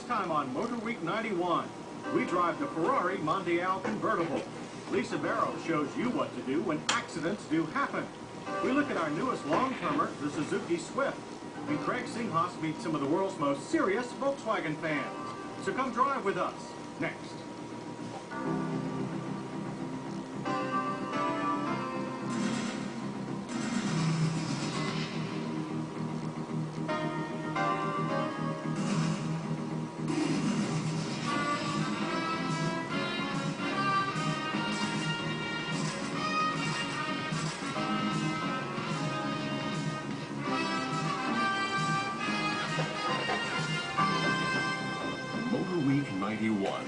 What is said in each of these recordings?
This time on Motorweek 91, we drive the Ferrari Mondial convertible. Lisa Barrow shows you what to do when accidents do happen. We look at our newest long-termer, the Suzuki Swift. And Craig Singhas meets some of the world's most serious Volkswagen fans. So come drive with us, next. Motorweek 91,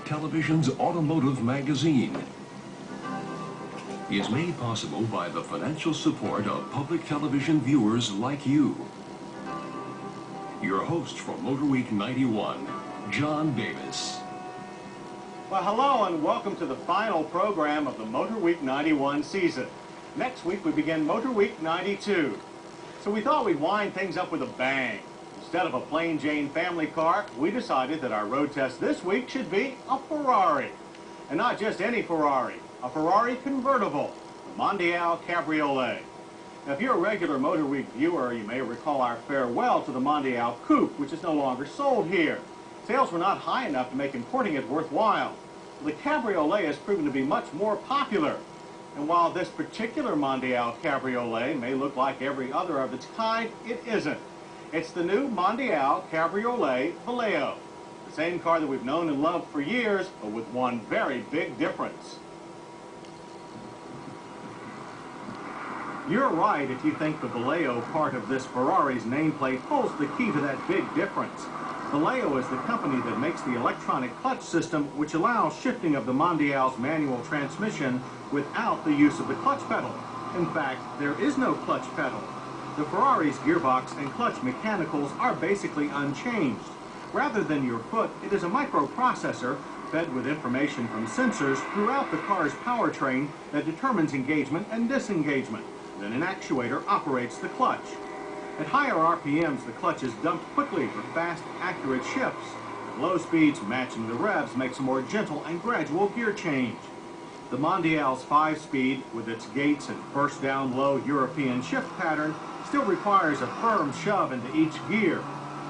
television's automotive magazine, is made possible by the financial support of public television viewers like you. Your host for Motorweek 91, John Davis. Well, hello and welcome to the final program of the Motorweek 91 season. Next week we begin Motorweek 92. So we thought we'd wind things up with a bang. Instead of a plain Jane family car, we decided that our road test this week should be a Ferrari. And not just any Ferrari, a Ferrari convertible, the Mondial Cabriolet. Now, if you're a regular Motorweek viewer, you may recall our farewell to the Mondial Coupe, which is no longer sold here. Sales were not high enough to make importing it worthwhile. The Cabriolet has proven to be much more popular. And while this particular Mondial Cabriolet may look like every other of its kind, it isn't. It's the new Mondial Cabriolet Valeo, the same car that we've known and loved for years, but with one very big difference. You're right if you think the Valeo part of this Ferrari's nameplate holds the key to that big difference. Valeo is the company that makes the electronic clutch system which allows shifting of the Mondial's manual transmission without the use of the clutch pedal. In fact, there is no clutch pedal. The Ferrari's gearbox and clutch mechanicals are basically unchanged. Rather than your foot, it is a microprocessor fed with information from sensors throughout the car's powertrain that determines engagement and disengagement. Then an actuator operates the clutch. At higher RPMs, the clutch is dumped quickly for fast, accurate shifts. At low speeds, matching the revs makes a more gentle and gradual gear change. The Mondial's 5-speed, with its gates and first down low European shift pattern, still requires a firm shove into each gear.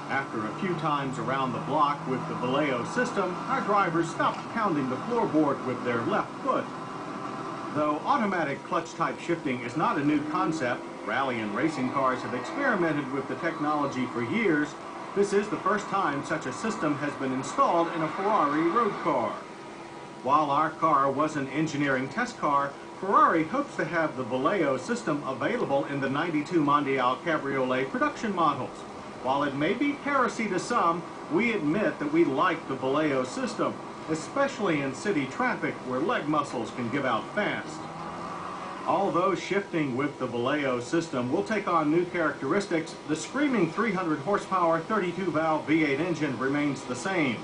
After a few times around the block with the Valeo system, our drivers stopped pounding the floorboard with their left foot. Though automatic clutch-type shifting is not a new concept, rally and racing cars have experimented with the technology for years, this is the first time such a system has been installed in a Ferrari road car. While our car was an engineering test car, Ferrari hopes to have the Valeo system available in the 92 Mondial Cabriolet production models. While it may be heresy to some, we admit that we like the Valeo system, especially in city traffic where leg muscles can give out fast. Although shifting with the Valeo system will take on new characteristics, the screaming 300 horsepower 32-valve V8 engine remains the same.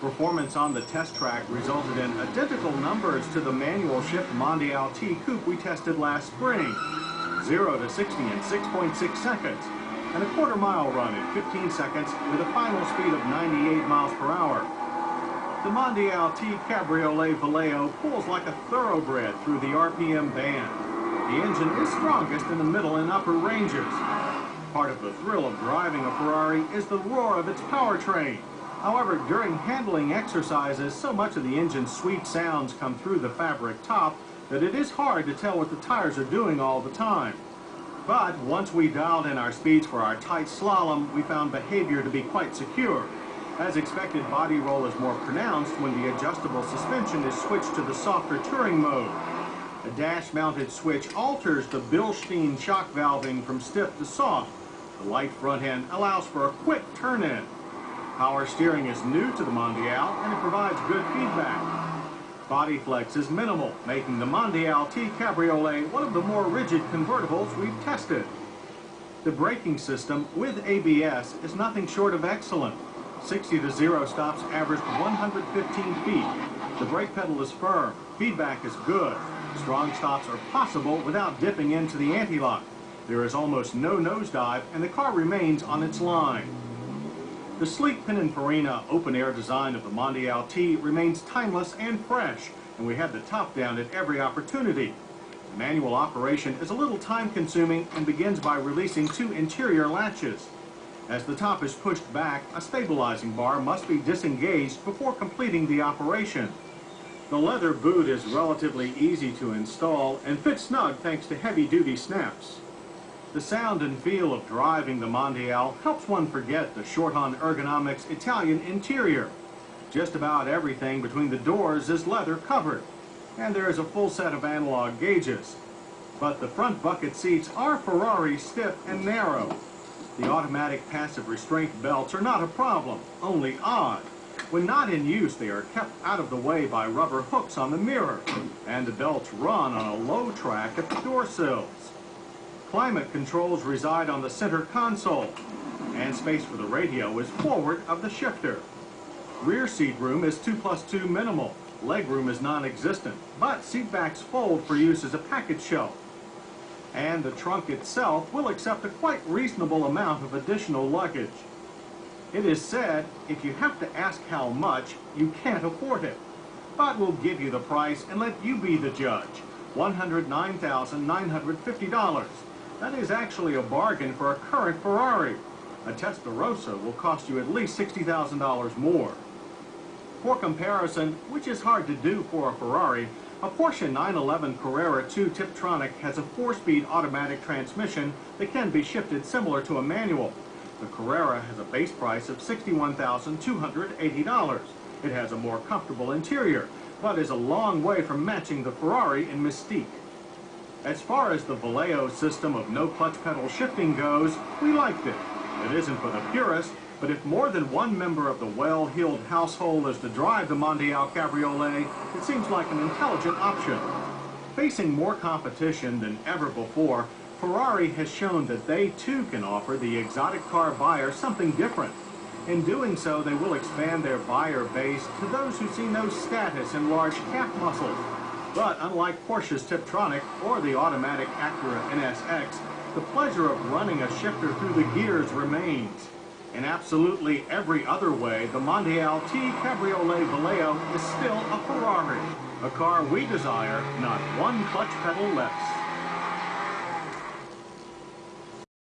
Performance on the test track resulted in identical numbers to the manual shift Mondial T Coupe we tested last spring. 0 to 60 in 6.6 seconds, and a quarter-mile run in 15 seconds with a final speed of 98 miles per hour. The Mondial T Cabriolet Valeo pulls like a thoroughbred through the RPM band. The engine is strongest in the middle and upper ranges. Part of the thrill of driving a Ferrari is the roar of its powertrain. However, during handling exercises, so much of the engine's sweet sounds come through the fabric top that it is hard to tell what the tires are doing all the time. But once we dialed in our speeds for our tight slalom, we found behavior to be quite secure. As expected, body roll is more pronounced when the adjustable suspension is switched to the softer touring mode. A dash-mounted switch alters the Bilstein shock valving from stiff to soft. The light front end allows for a quick turn-in. Power steering is new to the Mondial, and it provides good feedback. Body flex is minimal, making the Mondial T Cabriolet one of the more rigid convertibles we've tested. The braking system with ABS is nothing short of excellent. 60 to 0 stops averaged 115 feet. The brake pedal is firm, feedback is good. Strong stops are possible without dipping into the anti-lock. There is almost no nosedive, and the car remains on its line. The sleek Pininfarina open-air design of the Mondial T remains timeless and fresh, and we have the top down at every opportunity. The manual operation is a little time-consuming and begins by releasing two interior latches. As the top is pushed back, a stabilizing bar must be disengaged before completing the operation. The leather boot is relatively easy to install and fits snug thanks to heavy-duty snaps. The sound and feel of driving the Mondial helps one forget the short-on ergonomics Italian interior. Just about everything between the doors is leather covered, and there is a full set of analog gauges. But the front bucket seats are Ferrari stiff and narrow. The automatic passive restraint belts are not a problem, only odd. When not in use, they are kept out of the way by rubber hooks on the mirror, and the belts run on a low track at the door sills. Climate controls reside on the center console, and space for the radio is forward of the shifter. Rear seat room is 2+2 minimal. Leg room is non-existent, but seat backs fold for use as a package shelf. And the trunk itself will accept a quite reasonable amount of additional luggage. It is said, if you have to ask how much, you can't afford it. But we'll give you the price and let you be the judge. $109,950. That is actually a bargain for a current Ferrari. A Testarossa will cost you at least $60,000 more. For comparison, which is hard to do for a Ferrari, a Porsche 911 Carrera 2 Tiptronic has a 4-speed automatic transmission that can be shifted similar to a manual. The Carrera has a base price of $61,280. It has a more comfortable interior, but is a long way from matching the Ferrari in mystique. As far as the Valeo system of no clutch pedal shifting goes, we liked it. It isn't for the purist, but if more than one member of the well-heeled household is to drive the Mondial Cabriolet, it seems like an intelligent option. Facing more competition than ever before, Ferrari has shown that they too can offer the exotic car buyer something different. In doing so, they will expand their buyer base to those who see no status in large calf muscles. But unlike Porsche's Tiptronic or the automatic Acura NSX, the pleasure of running a shifter through the gears remains. In absolutely every other way, the Mondial T Cabriolet Valeo is still a Ferrari, a car we desire, not one clutch pedal left.